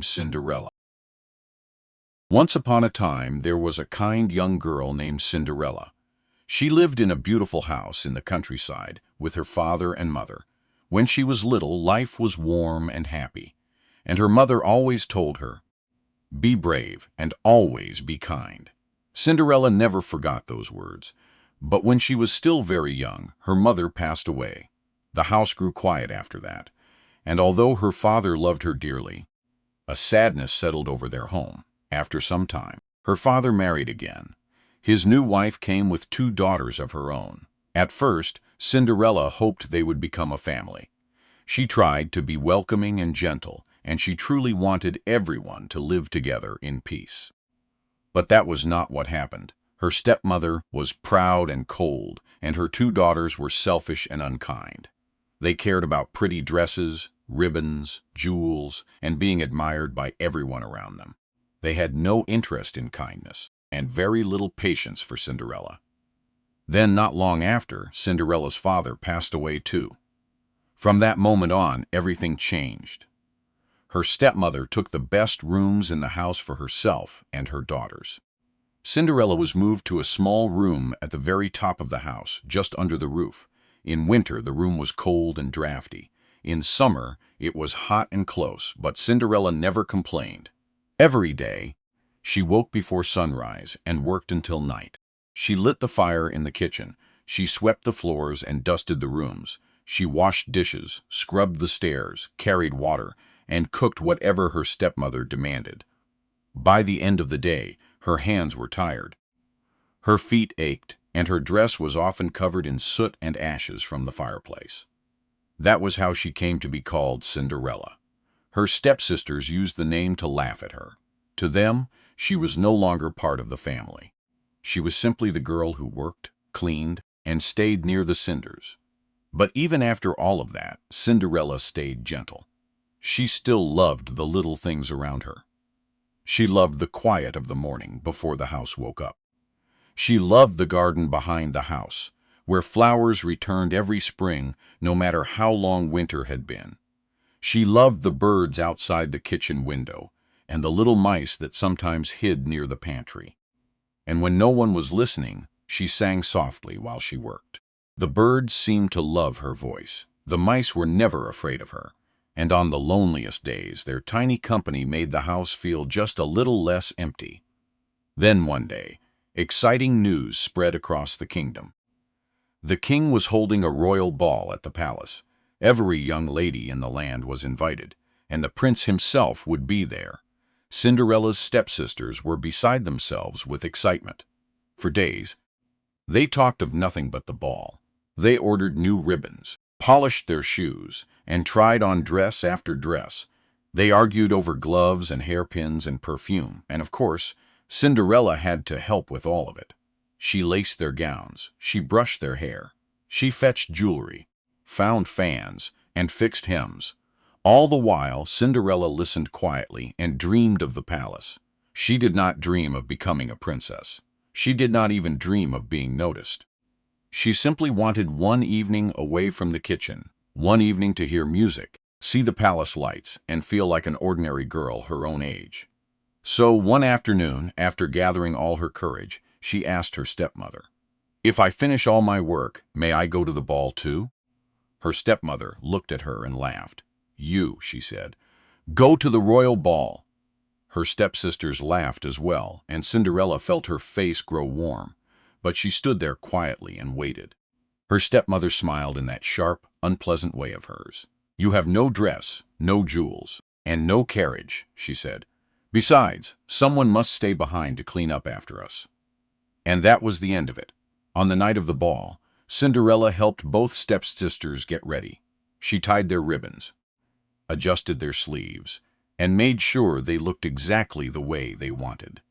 Cinderella. Once upon a time, there was a kind young girl named Cinderella. She lived in a beautiful house in the countryside with her father and mother. When she was little, life was warm and happy, and her mother always told her, "Be brave and always be kind." Cinderella never forgot those words, but when she was still very young, her mother passed away. The house grew quiet after that, and although her father loved her dearly, a sadness settled over their home. After some time, her father married again. His new wife came with two daughters of her own. At first, Cinderella hoped they would become a family. She tried to be welcoming and gentle, and she truly wanted everyone to live together in peace. But that was not what happened. Her stepmother was proud and cold, and her two daughters were selfish and unkind. They cared about pretty dresses, ribbons, jewels, and being admired by everyone around them. They had no interest in kindness, and very little patience for Cinderella. Then, not long after, Cinderella's father passed away too. From that moment on, everything changed. Her stepmother took the best rooms in the house for herself and her daughters. Cinderella was moved to a small room at the very top of the house, just under the roof. In winter, the room was cold and drafty. In summer, it was hot and close, but Cinderella never complained. Every day, she woke before sunrise and worked until night. She lit the fire in the kitchen. She swept the floors and dusted the rooms. She washed dishes, scrubbed the stairs, carried water, and cooked whatever her stepmother demanded. By the end of the day, her hands were tired. Her feet ached, and her dress was often covered in soot and ashes from the fireplace. That was how she came to be called Cinderella. Her stepsisters used the name to laugh at her. To them, she was no longer part of the family. She was simply the girl who worked, cleaned, and stayed near the cinders. But even after all of that, Cinderella stayed gentle. She still loved the little things around her. She loved the quiet of the morning before the house woke up. She loved the garden behind the house, where flowers returned every spring, no matter how long winter had been. She loved the birds outside the kitchen window, and the little mice that sometimes hid near the pantry. And when no one was listening, she sang softly while she worked. The birds seemed to love her voice. The mice were never afraid of her, and on the loneliest days, their tiny company made the house feel just a little less empty. Then one day, exciting news spread across the kingdom. The king was holding a royal ball at the palace. Every young lady in the land was invited, and the prince himself would be there. Cinderella's stepsisters were beside themselves with excitement. For days, they talked of nothing but the ball. They ordered new ribbons, polished their shoes, and tried on dress after dress. They argued over gloves and hairpins and perfume, and of course, Cinderella had to help with all of it. She laced their gowns, she brushed their hair, she fetched jewelry, found fans, and fixed hems. All the while, Cinderella listened quietly and dreamed of the palace. She did not dream of becoming a princess. She did not even dream of being noticed. She simply wanted one evening away from the kitchen, one evening to hear music, see the palace lights, and feel like an ordinary girl her own age. So one afternoon, after gathering all her courage, she asked her stepmother, "If I finish all my work, may I go to the ball too?" Her stepmother looked at her and laughed. "You," she said, "go to the royal ball." Her stepsisters laughed as well, and Cinderella felt her face grow warm, but she stood there quietly and waited. Her stepmother smiled in that sharp, unpleasant way of hers. "You have no dress, no jewels, and no carriage," she said. "Besides, someone must stay behind to clean up after us." And that was the end of it. On the night of the ball, Cinderella helped both stepsisters get ready. She tied their ribbons, adjusted their sleeves, and made sure they looked exactly the way they wanted.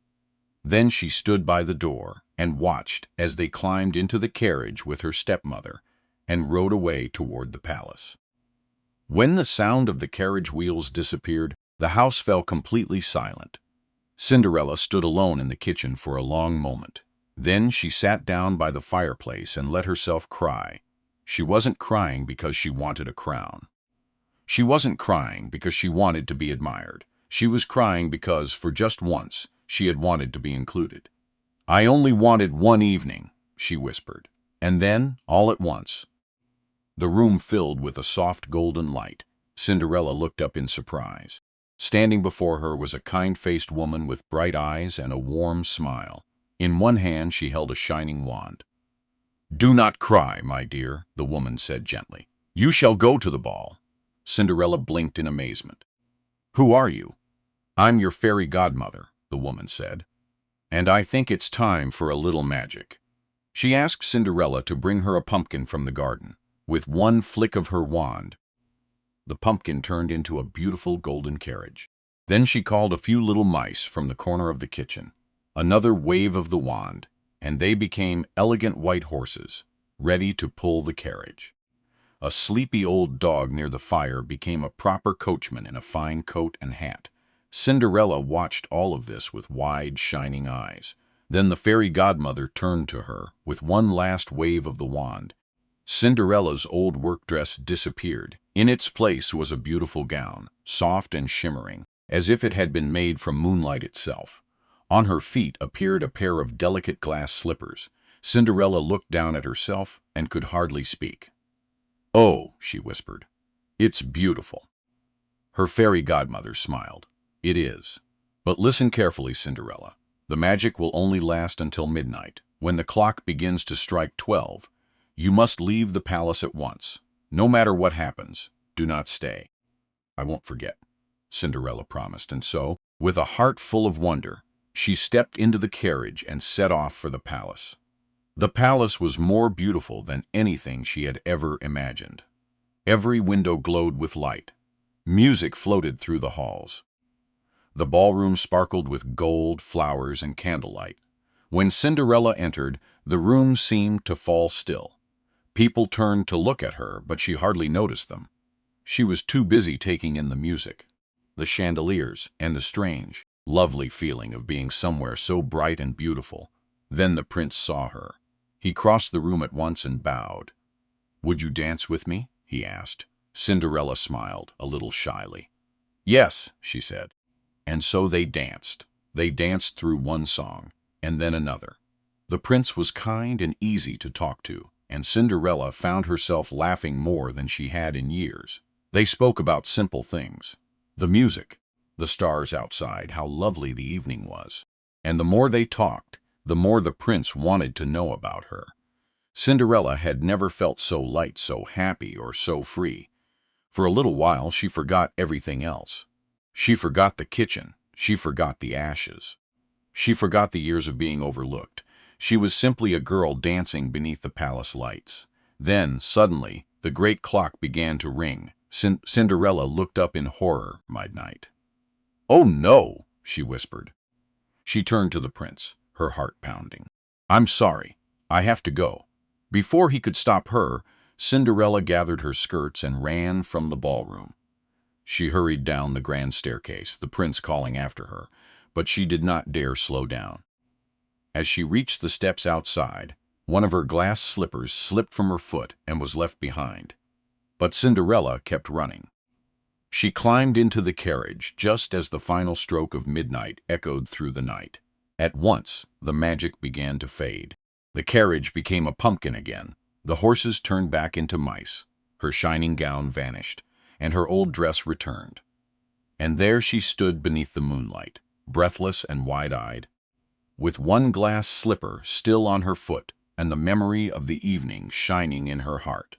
Then she stood by the door and watched as they climbed into the carriage with her stepmother and rode away toward the palace. When the sound of the carriage wheels disappeared, the house fell completely silent. Cinderella stood alone in the kitchen for a long moment. Then she sat down by the fireplace and let herself cry. She wasn't crying because she wanted a crown. She wasn't crying because she wanted to be admired. She was crying because, for just once, she had wanted to be included. "I only wanted one evening," she whispered. And then, all at once, the room filled with a soft golden light. Cinderella looked up in surprise. Standing before her was a kind-faced woman with bright eyes and a warm smile. In one hand she held a shining wand. "Do not cry, my dear," the woman said gently. "You shall go to the ball." Cinderella blinked in amazement. "Who are you?" "I'm your fairy godmother," the woman said. "And I think it's time for a little magic." She asked Cinderella to bring her a pumpkin from the garden. With one flick of her wand, the pumpkin turned into a beautiful golden carriage. Then she called a few little mice from the corner of the kitchen. Another wave of the wand, and they became elegant white horses, ready to pull the carriage. A sleepy old dog near the fire became a proper coachman in a fine coat and hat. Cinderella watched all of this with wide, shining eyes. Then the fairy godmother turned to her with one last wave of the wand. Cinderella's old work dress disappeared. In its place was a beautiful gown, soft and shimmering, as if it had been made from moonlight itself. On her feet appeared a pair of delicate glass slippers. Cinderella looked down at herself and could hardly speak. "Oh," she whispered, "it's beautiful." Her fairy godmother smiled. "It is. But listen carefully, Cinderella. The magic will only last until midnight. When the clock begins to strike 12, you must leave the palace at once. No matter what happens, do not stay." "I won't forget," Cinderella promised, and so, with a heart full of wonder, she stepped into the carriage and set off for the palace. The palace was more beautiful than anything she had ever imagined. Every window glowed with light. Music floated through the halls. The ballroom sparkled with gold, flowers, and candlelight. When Cinderella entered, the room seemed to fall still. People turned to look at her, but she hardly noticed them. She was too busy taking in the music, the chandeliers, and the strange, lovely feeling of being somewhere so bright and beautiful. Then the prince saw her. He crossed the room at once and bowed. "Would you dance with me?" he asked. Cinderella smiled, a little shyly. "Yes," she said. And so they danced. They danced through one song, and then another. The prince was kind and easy to talk to, and Cinderella found herself laughing more than she had in years. They spoke about simple things. The music, the stars outside, how lovely the evening was. And the more they talked, the more the prince wanted to know about her. Cinderella had never felt so light, so happy, or so free. For a little while she forgot everything else. She forgot the kitchen. She forgot the ashes. She forgot the years of being overlooked. She was simply a girl dancing beneath the palace lights. Then, suddenly, the great clock began to ring. Cinderella looked up in horror, midnight. "Oh no," she whispered. She turned to the prince, her heart pounding. "I'm sorry. I have to go." Before he could stop her, Cinderella gathered her skirts and ran from the ballroom. She hurried down the grand staircase, the prince calling after her, but she did not dare slow down. As she reached the steps outside, one of her glass slippers slipped from her foot and was left behind. But Cinderella kept running. She climbed into the carriage just as the final stroke of midnight echoed through the night. At once, the magic began to fade. The carriage became a pumpkin again. The horses turned back into mice. Her shining gown vanished, and her old dress returned. And there she stood beneath the moonlight, breathless and wide-eyed, with one glass slipper still on her foot and the memory of the evening shining in her heart.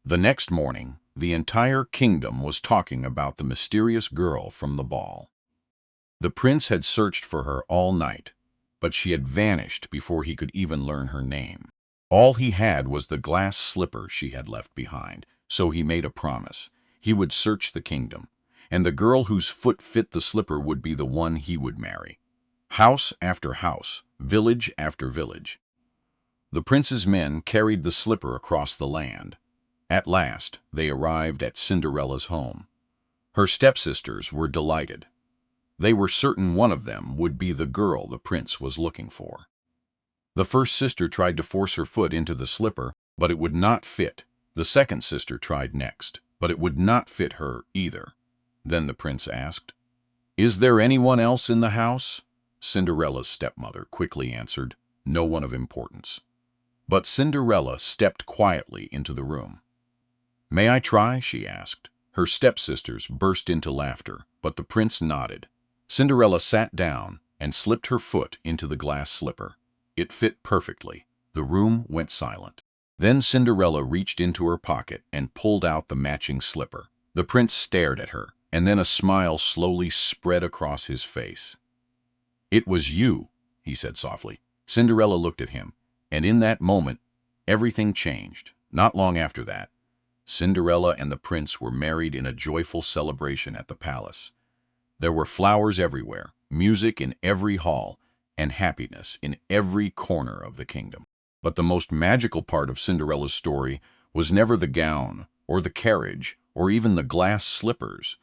The next morning, the entire kingdom was talking about the mysterious girl from the ball. The prince had searched for her all night, but she had vanished before he could even learn her name. All he had was the glass slipper she had left behind, so he made a promise. He would search the kingdom, and the girl whose foot fit the slipper would be the one he would marry. House after house, village after village. The prince's men carried the slipper across the land. At last, they arrived at Cinderella's home. Her stepsisters were delighted. They were certain one of them would be the girl the prince was looking for. The first sister tried to force her foot into the slipper, but it would not fit. The second sister tried next, but it would not fit her either. Then the prince asked, "Is there anyone else in the house?" Cinderella's stepmother quickly answered, "No one of importance." But Cinderella stepped quietly into the room. "May I try?" she asked. Her stepsisters burst into laughter, but the prince nodded. Cinderella sat down and slipped her foot into the glass slipper. It fit perfectly. The room went silent. Then Cinderella reached into her pocket and pulled out the matching slipper. The prince stared at her, and then a smile slowly spread across his face. "It was you," he said softly. Cinderella looked at him, and in that moment, everything changed. Not long after that, Cinderella and the prince were married in a joyful celebration at the palace. There were flowers everywhere, music in every hall, and happiness in every corner of the kingdom. But the most magical part of Cinderella's story was never the gown, or the carriage, or even the glass slippers.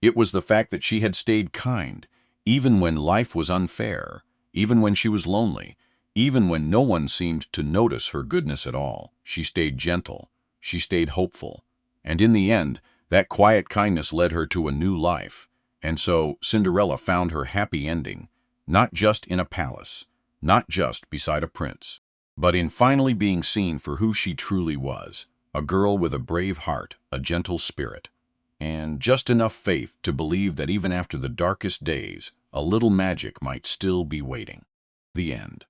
It was the fact that she had stayed kind, even when life was unfair, even when she was lonely, even when no one seemed to notice her goodness at all. She stayed gentle, she stayed hopeful, and in the end, that quiet kindness led her to a new life. And so Cinderella found her happy ending, not just in a palace, not just beside a prince, but in finally being seen for who she truly was, a girl with a brave heart, a gentle spirit, and just enough faith to believe that even after the darkest days, a little magic might still be waiting. The end.